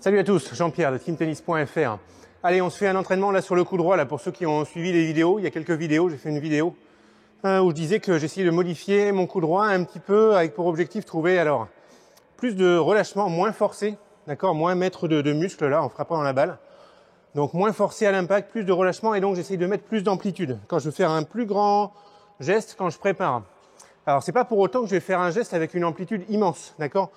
Salut à tous, Jean-Pierre de teamtennis.fr. Allez, on se fait un entraînement là sur le coup droit, là pour ceux qui ont suivi les vidéos. Il y a quelques vidéos, j'ai fait une vidéo où je disais que j'essayais de modifier mon coup droit un petit peu avec pour objectif trouver alors plus de relâchement, moins forcé, d'accord, moins mettre de muscles là en frappant dans la balle. Donc moins forcé à l'impact, plus de relâchement et donc j'essaye de mettre plus d'amplitude quand je veux faire un plus grand geste quand je prépare. Alors c'est pas pour autant que je vais faire un geste avec une amplitude immense, d'accord.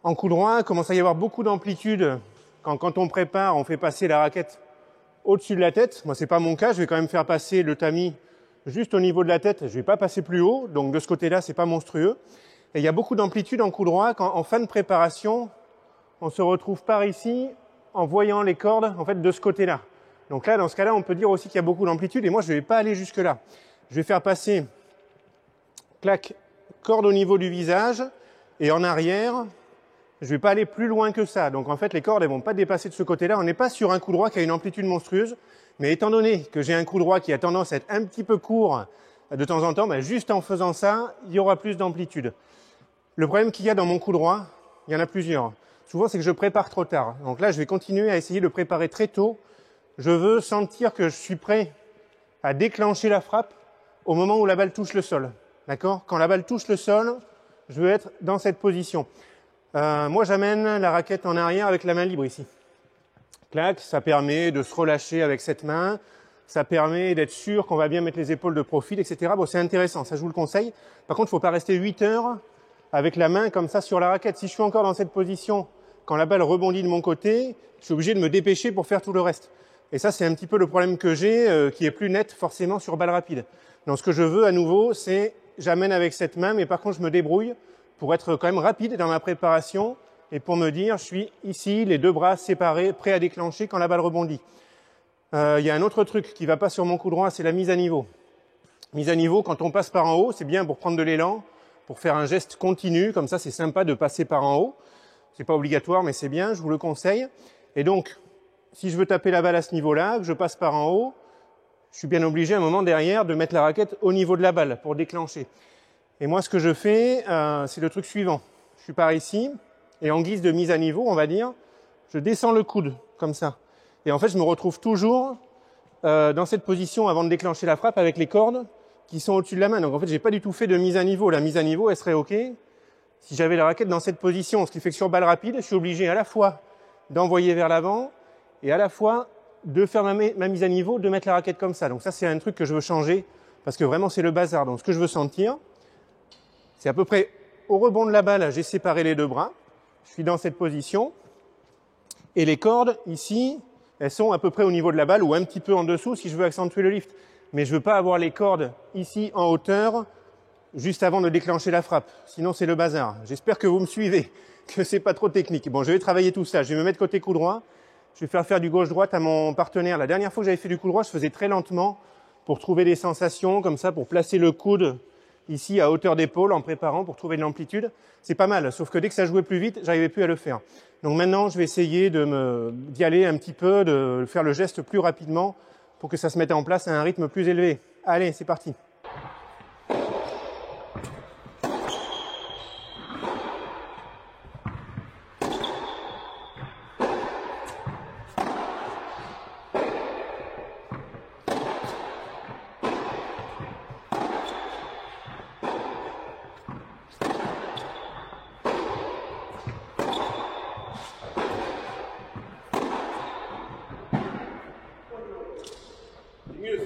En coup droit, il commence à y avoir beaucoup d'amplitude. Quand on prépare, on fait passer la raquette au-dessus de la tête. Moi, c'est pas mon cas. Je vais quand même faire passer le tamis juste au niveau de la tête. Je vais pas passer plus haut. Donc, de ce côté-là, c'est pas monstrueux. Et il y a beaucoup d'amplitude en coup droit. En fin de préparation, on se retrouve par ici en voyant les cordes, en fait, de ce côté-là. Donc là, dans ce cas-là, on peut dire aussi qu'il y a beaucoup d'amplitude. Et moi, je vais pas aller jusque-là. Je vais faire passer, clac, corde au niveau du visage et en arrière. Je ne vais pas aller plus loin que ça. Donc en fait, les cordes ne vont pas dépasser de ce côté-là. On n'est pas sur un coup droit qui a une amplitude monstrueuse. Mais étant donné que j'ai un coup droit qui a tendance à être un petit peu court de temps en temps, ben juste en faisant ça, il y aura plus d'amplitude. Le problème qu'il y a dans mon coup droit, il y en a plusieurs. Souvent, c'est que je prépare trop tard. Donc là, je vais continuer à essayer de préparer très tôt. Je veux sentir que je suis prêt à déclencher la frappe au moment où la balle touche le sol. D'accord ? Quand la balle touche le sol, je veux être dans cette position. Moi, j'amène la raquette en arrière avec la main libre ici. Clac, ça permet de se relâcher avec cette main. Ça permet d'être sûr qu'on va bien mettre les épaules de profil, etc. Bon, c'est intéressant, ça je vous le conseille. Par contre, il ne faut pas rester 8 heures avec la main comme ça sur la raquette. Si je suis encore dans cette position, quand la balle rebondit de mon côté, je suis obligé de me dépêcher pour faire tout le reste. Et ça, c'est un petit peu le problème que j'ai, qui est plus net forcément sur balle rapide. Donc, ce que je veux à nouveau, c'est j'amène avec cette main, mais par contre, je me débrouille pour être quand même rapide dans ma préparation et pour me dire, je suis ici, les deux bras séparés, prêt à déclencher quand la balle rebondit. Il y a un autre truc qui va pas sur mon coup droit, c'est la mise à niveau. Mise à niveau, quand on passe par en haut, c'est bien pour prendre de l'élan, pour faire un geste continu, comme ça c'est sympa de passer par en haut. C'est pas obligatoire, mais c'est bien, je vous le conseille. Et donc, si je veux taper la balle à ce niveau-là, que je passe par en haut, je suis bien obligé à un moment derrière de mettre la raquette au niveau de la balle pour déclencher. Et moi, ce que je fais, c'est le truc suivant. Je suis par ici, et en guise de mise à niveau, on va dire, je descends le coude, comme ça. Et en fait, je me retrouve toujours dans cette position avant de déclencher la frappe avec les cordes qui sont au-dessus de la main. Donc en fait, j'ai pas du tout fait de mise à niveau. La mise à niveau, elle serait OK si j'avais la raquette dans cette position. Ce qui fait que sur balle rapide, je suis obligé à la fois d'envoyer vers l'avant et à la fois de faire ma mise à niveau, de mettre la raquette comme ça. Donc ça, c'est un truc que je veux changer parce que vraiment, c'est le bazar. Donc ce que je veux sentir, c'est à peu près au rebond de la balle, j'ai séparé les deux bras. Je suis dans cette position. Et les cordes, ici, elles sont à peu près au niveau de la balle ou un petit peu en dessous si je veux accentuer le lift. Mais je veux pas avoir les cordes ici en hauteur juste avant de déclencher la frappe. Sinon, c'est le bazar. J'espère que vous me suivez, que c'est pas trop technique. Bon, je vais travailler tout ça. Je vais me mettre côté coup droit. Je vais faire du gauche-droite à mon partenaire. La dernière fois que j'avais fait du coup droit, je faisais très lentement pour trouver des sensations comme ça, pour placer le coude ici à hauteur d'épaule en préparant pour trouver de l'amplitude. C'est pas mal, sauf que dès que ça jouait plus vite, j'arrivais plus à le faire. Donc maintenant, je vais essayer d'y aller un petit peu, de faire le geste plus rapidement pour que ça se mette en place à un rythme plus élevé. Allez, c'est parti.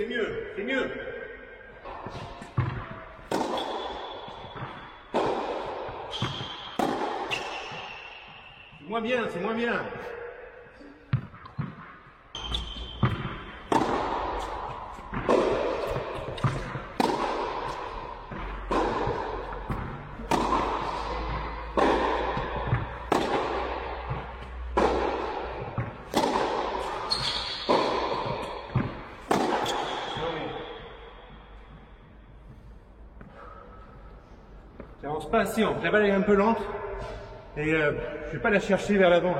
C'est mieux. C'est moins bien. J'avance pas assez, la balle est un peu lente et je vais pas la chercher vers l'avant.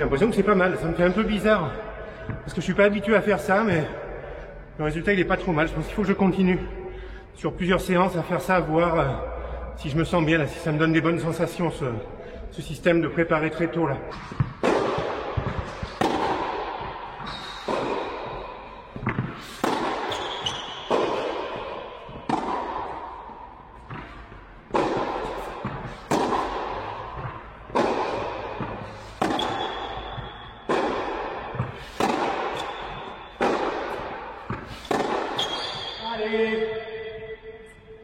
J'ai l'impression que c'est pas mal. Ça me fait un peu bizarre parce que je suis pas habitué à faire ça, mais le résultat il est pas trop mal. Je pense qu'il faut que je continue sur plusieurs séances à faire ça, à voir si je me sens bien là, si ça me donne des bonnes sensations ce système de préparer très tôt là.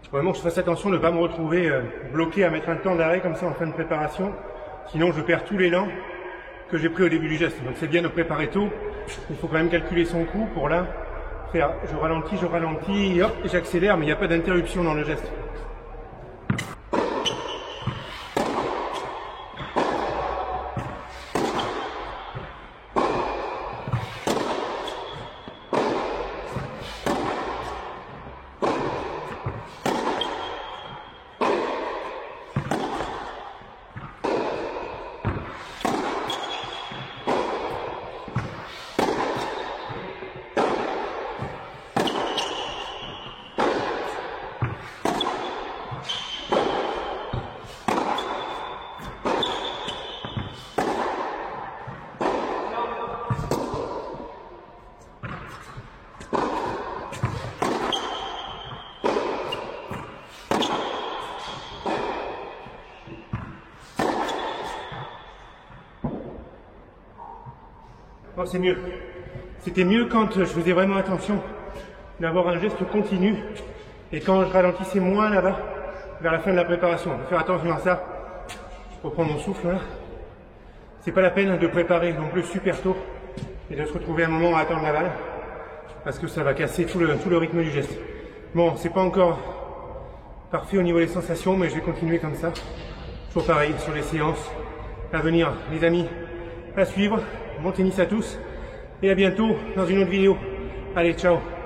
Faut vraiment que je fasse attention de ne pas me retrouver bloqué à mettre un temps d'arrêt comme ça en fin de préparation. Sinon je perds tout l'élan que j'ai pris au début du geste. Donc c'est bien de préparer tôt. Il faut quand même calculer son coup pour là faire je ralentis, hop, et j'accélère, mais il n'y a pas d'interruption dans le geste. Oh, c'est mieux. C'était mieux quand je faisais vraiment attention d'avoir un geste continu et quand je ralentissais moins là-bas vers la fin de la préparation. Il faut faire attention à ça. Je reprends mon souffle là. C'est pas la peine de préparer non plus super tôt et de se retrouver un moment à attendre la balle parce que ça va casser tout le rythme du geste. Bon, c'est pas encore parfait au niveau des sensations, mais je vais continuer comme ça. Toujours pareil sur les séances à venir, les amis, à suivre. Bon tennis à tous et à bientôt dans une autre vidéo. Allez, ciao!